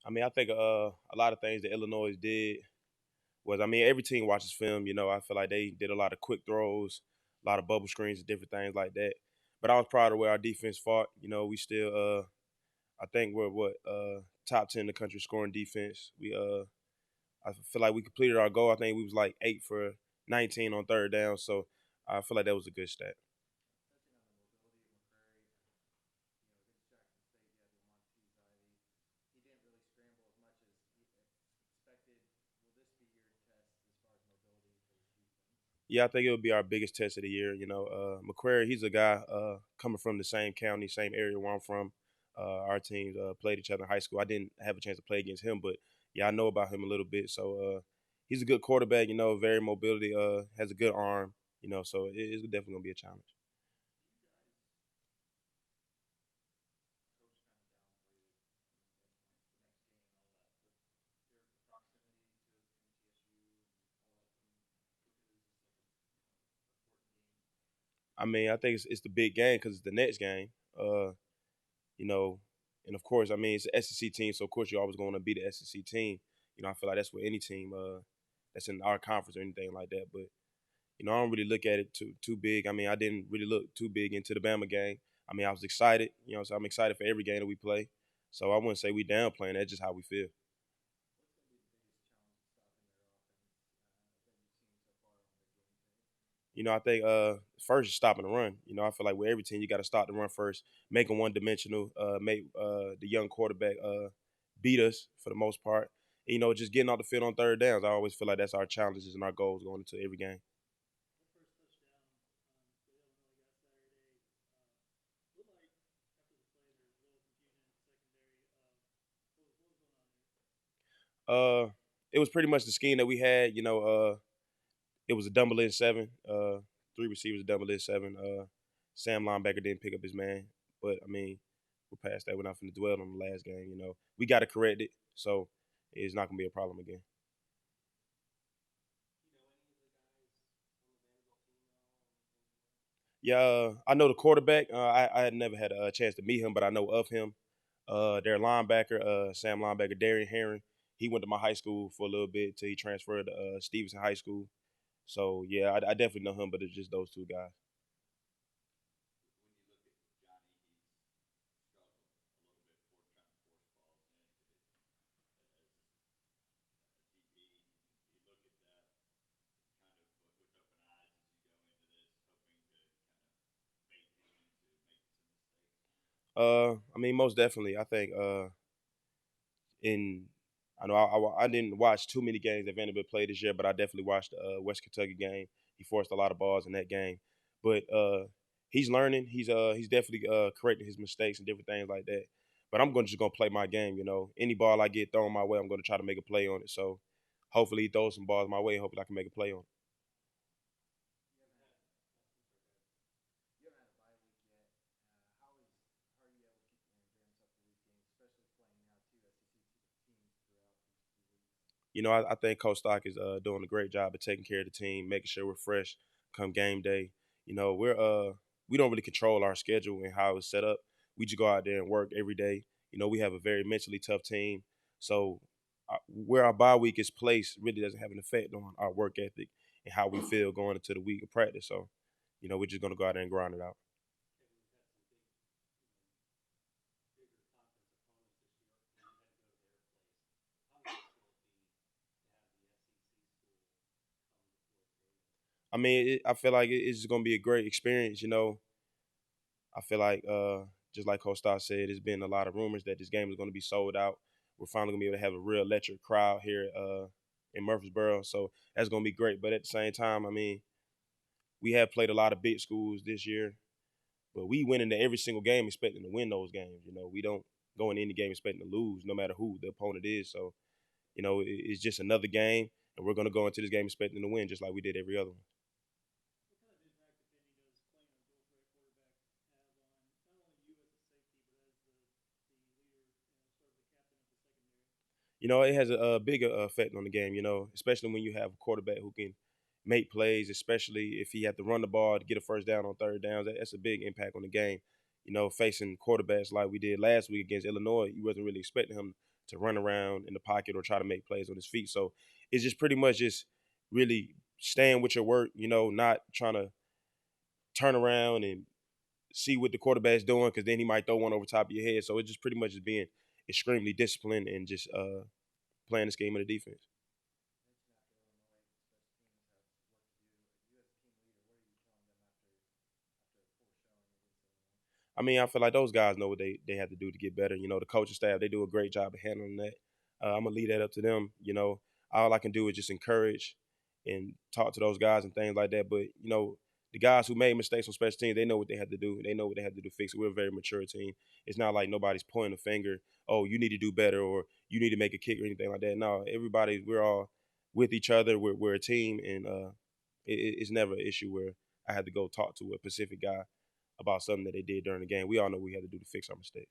I mean, I think a lot of things that Illinois did was, I mean, every team watches film. I feel like they did a lot of quick throws, a lot of bubble screens, and different things like that. But I was proud of where our defense fought. We still, I think we're top 10 in the country scoring defense. I feel like we completed our goal. I think we was like 8 for 19 on third down. So I feel like that was a good stat. Yeah, I think it would be our biggest test of the year. McQuarrie, he's a guy coming from the same county, same area where I'm from. Our teams played each other in high school. I didn't have a chance to play against him, but yeah, I know about him a little bit. So he's a good quarterback. Very mobility. Has a good arm. So it's definitely gonna be a challenge. I mean, I think it's the big game because it's the next game. Uh, you know, and of course, I mean, it's an SEC team, so of course you're always going to be the SEC team. I feel like that's what any team that's in our conference or anything like that. But I don't really look at it too big. I mean, I didn't really look too big into the Bama game. I mean, I was excited. So I'm excited for every game that we play. So I wouldn't say we downplaying. That's just how we feel. I think first is stopping the run. I feel like with every team you got to stop the run first, make them one dimensional, make the young quarterback beat us for the most part. Just getting off the field on third downs. I always feel like that's our challenges and our goals going into every game. Uh, it was pretty much the scheme that we had. It was a double in seven. Three receivers, double in seven. Sam linebacker didn't pick up his man, but I mean, we're past that. We're not going to dwell on the last game. We got to correct it, so it's not going to be a problem again. Yeah, I know the quarterback. I had never had a chance to meet him, but I know of him. Their linebacker, Sam linebacker Darian Herring. He went to my high school for a little bit till he transferred to Stevenson High School. So yeah, I definitely know him, but it's just those two guys. I mean, most definitely. I think in I know I didn't watch too many games that Vanderbilt played this year, but I definitely watched the West Kentucky game. He forced a lot of balls in that game, but he's learning. He's definitely correcting his mistakes and different things like that. But I'm just gonna play my game. Any ball I get thrown my way, I'm gonna try to make a play on it. So hopefully he throws some balls my way. Hopefully I can make a play on it. I think Coach Stock is doing a great job of taking care of the team, making sure we're fresh come game day. We don't really control our schedule and how it's set up. We just go out there and work every day. We have a very mentally tough team, so where our bye week is placed really doesn't have an effect on our work ethic and how we feel going into the week of practice. So, we're just gonna go out there and grind it out. I mean, I feel like it's just gonna be a great experience. I feel like just like Coach Stott said, there's been a lot of rumors that this game is going to be sold out. We're finally going to be able to have a real electric crowd here in Murfreesboro, so that's going to be great. But at the same time, I mean, we have played a lot of big schools this year, but we went into every single game expecting to win those games. We don't go into any game expecting to lose, no matter who the opponent is. So, it's just another game, and we're going to go into this game expecting to win, just like we did every other one. It has a bigger effect on the game, especially when you have a quarterback who can make plays, especially if he had to run the ball to get a first down on third downs. That's a big impact on the game. Facing quarterbacks like we did last week against Illinois, you wasn't really expecting him to run around in the pocket or try to make plays on his feet. So it's just pretty much just really staying with your work, not trying to turn around and see what the quarterback's doing because then he might throw one over top of your head. So it's just pretty much just being extremely disciplined and just playing this game of the defense. I mean, I feel like those guys know what they have to do to get better. The coaching staff, they do a great job of handling that. I'm gonna leave that up to them. All I can do is just encourage and talk to those guys and things like that. But the guys who made mistakes on special teams, they know what they had to do. They know what they had to do to fix it. We're a very mature team. It's not like nobody's pointing a finger. Oh, you need to do better, or you need to make a kick or anything like that. No, we're all with each other. We're a team, and it's never an issue where I had to go talk to a specific guy about something that they did during the game. We all know we had to do to fix our mistakes.